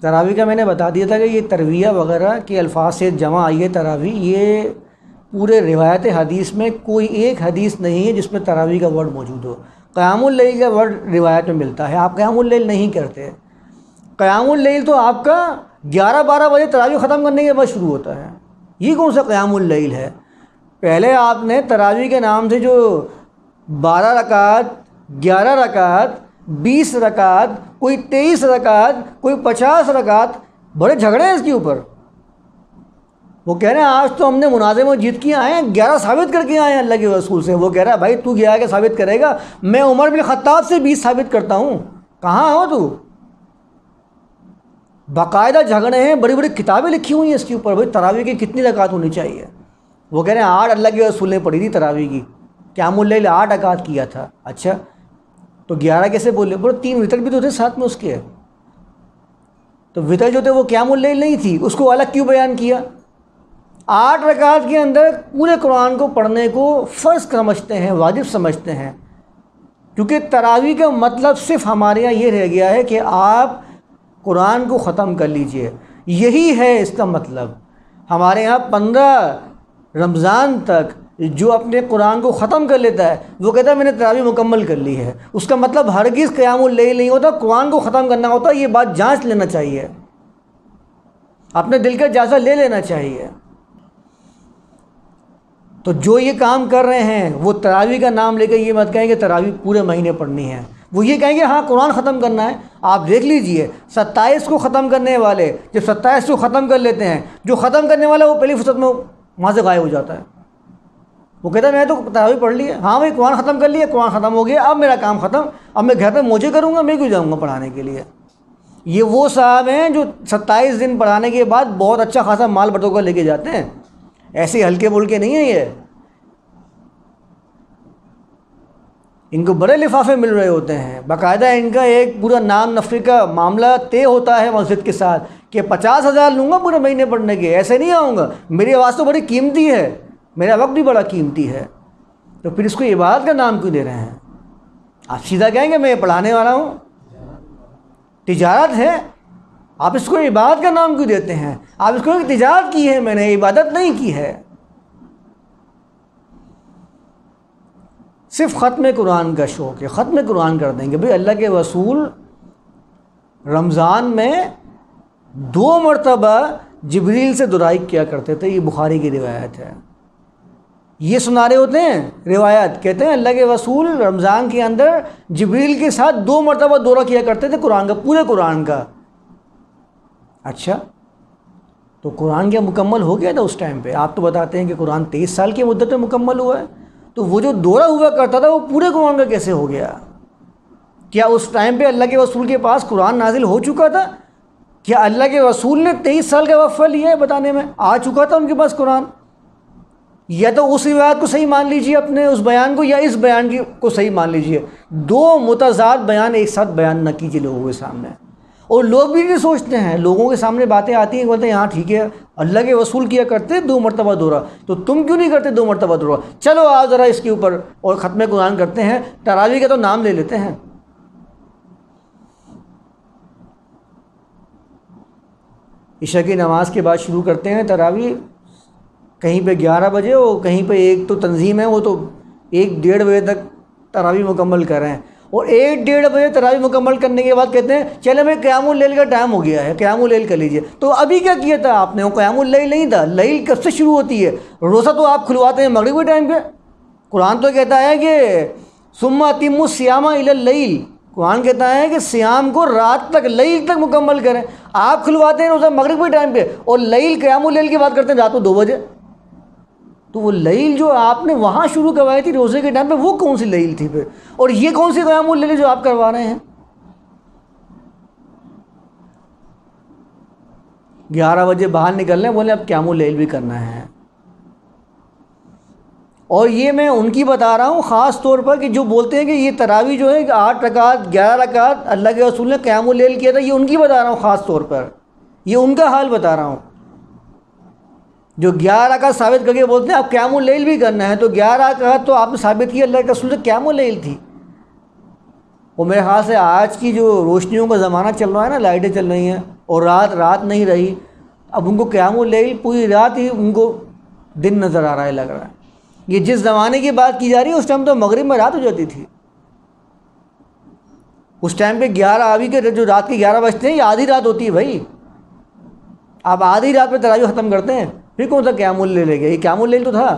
تراویح کا میں نے بتا دیا تھا کہ یہ ترویہ وغیرہ کے الفاظ سے جمع آئی ہے تراویح، یہ پورے روایت حدیث میں کوئی ایک حدیث نہیں ہے جس میں تراویح کا ورڈ موجود ہو۔ قیام اللیل کا ورڈ روایت میں ملتا ہے، آپ قیام اللیل نہیں کرتے۔ قیام اللیل تو آپ کا 11-12 بجے تراویح ختم کرنے کے بعد شروع ہوتا ہے، یہ کون سا قیام اللیل ہے؟ پہلے آپ نے تراویح کے نام سے جو 12 رکعت، 11 رکعت، 20 رکعت، کوئی 23 رکعت، کوئی 50 رکعت، بڑے جھگڑے ہیں اس کے اوپر۔ وہ کہہ رہے ہیں آج تو ہم نے مناظر میں جیت کے آئے ہیں، 11 ثابت کر کے آئے ہیں اللہ کے رسول سے۔ وہ کہہ رہا ہے بھائی تو 11 کے ثابت کرے گا، میں عمر بن خطاب سے 20 ثابت کرتا ہوں، کہاں ہو تو؟ باقاعدہ جھگڑے ہیں، بڑی بڑی کتابیں لکھی ہوئی ہیں اس کے اوپر، بھائی تراویح کی کتنی رکعت ہونی چاہیے۔ وہ کہہ رہے ہیں 8 اللہ کے رسول نے پڑھی تھی تراویح کی، قیام اللیل 8 رکعت کیا تھا۔ اچھا تو 11 کیسے بولے؟ بولے 3 وتر بھی تو تھے ساتھ میں اس کے، تو وتر جو تھے وہ قیام اللیل نہیں تھی، اس کو الگ کیوں بیان کیا؟ 8 رکعت کے اندر پورے قرآن کو پڑھنے کو فرض سمجھتے ہیں، واجب سمجھتے ہیں، کیونکہ تراویح کا مطلب صرف ہمارے یہاں یہ رہ گیا ہے کہ آپ قرآن کو ختم کر لیجئے، یہی ہے اس کا مطلب۔ ہمارے یہاں 15 رمضان تک جو اپنے قرآن کو ختم کر لیتا ہے وہ کہتا ہے میں نے تراویح مکمل کر لی ہے، اس کا مطلب ہرگز قیام اللیل نہیں ہوتا، قرآن کو ختم کرنا ہوتا۔ یہ بات جانچ لینا چاہیے، اپنے دل کا جائزہ لے لینا چاہیے۔ تو جو یہ کام کر رہے ہیں وہ تراویح کا نام لے کے یہ مت کہیں کہ تراویح پورے مہینے پڑھنی ہے، وہ یہ کہیں گے ہاں قرآن ختم کرنا ہے۔ آپ دیکھ لیجئے 27 کو ختم کرنے والے جب 27 کو ختم کر لیتے ہیں، جو ختم کرنے والا وہ پہلی فرصت میں وہاں سے غائب ہو جاتا ہے، وہ کہتا ہے میں تو تراویح پڑھ لی ہے، ہاں بھائی قرآن ختم کر لیا، قرآن ختم ہو گیا، اب میرا کام ختم، اب میں گھر پہ موجے کروں گا، میں کیوں جاؤں گا پڑھانے کے لیے۔ یہ وہ صاحب ہیں جو 27 دن پڑھانے کے بعد بہت اچھا خاصا مال بٹو کر لے کے جاتے ہیں، ایسے ہلکے بلکے نہیں ہیں یہ، ان کو بڑے لفافے مل رہے ہوتے ہیں، باقاعدہ ان کا ایک پورا نام نفری کا معاملہ طے ہوتا ہے مسجد کے ساتھ کہ 50,000 لوں گا پورے مہینے پڑھنے کے، ایسے نہیں آؤں گا، میری آواز تو بڑی قیمتی ہے، میرا وقت بھی بڑا قیمتی ہے، تو پھر اس کو عبادت کا نام کیوں دے رہے ہیں؟ آپ سیدھا کہیں گے میں پڑھانے والا ہوں، تجارت ہے، آپ اس کو عبادت کا نام کیوں دیتے ہیں؟ آپ اس کو ایک تجارت کی ہے، میں نے عبادت نہیں کی ہے۔ صرف ختم قرآن کا شوق ہے، ختم قرآن کر دیں گے۔ بھئی اللہ کے رسول رمضان میں 2 مرتبہ جبریل سے دعائی کیا کرتے تھے، یہ بخاری کی روایت ہے، یہ سنا رہے ہوتے ہیں روایت، کہتے ہیں اللہ کے رسول رمضان کے اندر جبریل کے ساتھ 2 مرتبہ دورہ کیا کرتے تھے قرآن کا، پورے قرآن کا۔ اچھا تو قرآن کیا مکمل ہو گیا تھا اس ٹائم پہ؟ آپ تو بتاتے ہیں کہ قرآن 23 سال کی مدت میں مکمل ہوا ہے، تو وہ جو دورہ ہوا کرتا تھا وہ پورے قرآن کا کیسے ہو گیا؟ کیا اس ٹائم پہ اللہ کے رسول کے پاس قرآن نازل ہو چکا تھا؟ کیا اللہ کے رسول نے 23 سال کا وقفہ لیا ہے بتانے میں؟ آ چکا تھا ان کے پاس قرآن؟ یا تو اس روایت کو صحیح مان لیجئے اپنے اس بیان کو، یا اس بیان کو صحیح مان لیجئے، 2 متضاد بیان ایک ساتھ بیان نہ کیجئے لوگوں کے سامنے۔ اور لوگ بھی نہیں سوچتے ہیں، لوگوں کے سامنے باتیں آتی ہیں بولتے ہیں ہاں ٹھیک ہے اللہ کے رسول کیا کرتے 2 مرتبہ دورہ، تو تم کیوں نہیں کرتے 2 مرتبہ دورہ؟ چلو آؤ ذرا اس کے اوپر اور ختم قرآن کرتے ہیں، تراویح کا تو نام لے لیتے ہیں۔ عشاء کی نماز کے بعد شروع کرتے ہیں تراویح، کہیں پہ 11 بجے اور کہیں پہ ایک تو تنظیم ہے وہ تو 1-1:30 بجے تک تراویح مکمل کر رہے ہیں، اور 1-1:30 بجے تراویح مکمل کرنے کے بعد کہتے ہیں چلے بھائی قیام اللیل کا ٹائم ہو گیا ہے، قیام اللیل کر لیجئے۔ تو ابھی کیا کیا تھا آپ نے؟ وہ قیام اللیل نہیں تھا، لیل کب سے شروع ہوتی ہے؟ روزہ تو آپ کھلواتے ہیں مغرب کے ٹائم پہ، قرآن تو کہتا ہے کہ ثم اتموا الصیام الی اللیل، قرآن کہتا ہے کہ سیام کو رات تک، لیل تک مکمل کریں، آپ کھلواتے ہیں روزہ مغرب کے ٹائم پہ، اور لیل قیام اللیل کی بات کرتے ہیں رات کو 2 بجے۔ تو وہ لیل جو آپ نے وہاں شروع کروائی تھی روزے کے ٹائم پہ، وہ کون سی لیل تھی پھر؟ اور یہ کون سی قیام اللیل جو آپ کروا رہے ہیں؟ 11 بجے باہر نکل رہے ہیں، بولے اب قیام اللیل بھی کرنا ہے۔ اور یہ میں ان کی بتا رہا ہوں خاص طور پر کہ جو بولتے ہیں کہ یہ تراویح جو ہے 8 رکعت 11 رکعت اللہ کے رسول نے قیام اللیل کیا تھا، یہ ان کی بتا رہا ہوں خاص طور پر، یہ ان کا حال بتا رہا ہوں جو 11 رکعت ثابت کر کے بولتے ہیں اب قیام اللیل بھی کرنا ہے۔ تو 11 رکعت تو آپ نے ثابت کی اللہ کے رسول سے قیام اللیل تھی۔ اور میرے خیال سے آج کی جو روشنیوں کا زمانہ چل رہا ہے نا، لائٹیں چل رہی ہیں، اور رات رات نہیں رہی. اب ان کو قیام اللیل پوری رات ہی ان کو دن نظر آ رہا ہے، لگ رہا ہے. یہ جس زمانے کی بات کی جا رہی ہے اس ٹائم تو مغرب میں رات ہو جاتی تھی. اس ٹائم پہ 11 ابھی کے جو رات کے 11 بجتے ہیں یہ آدھی رات ہوتی ہے بھائی. آپ آدھی رات میں تراویح ختم کرتے ہیں، پھر کون سا قیام اللیل لے گئے؟ یہ قیام اللیل تو تھا.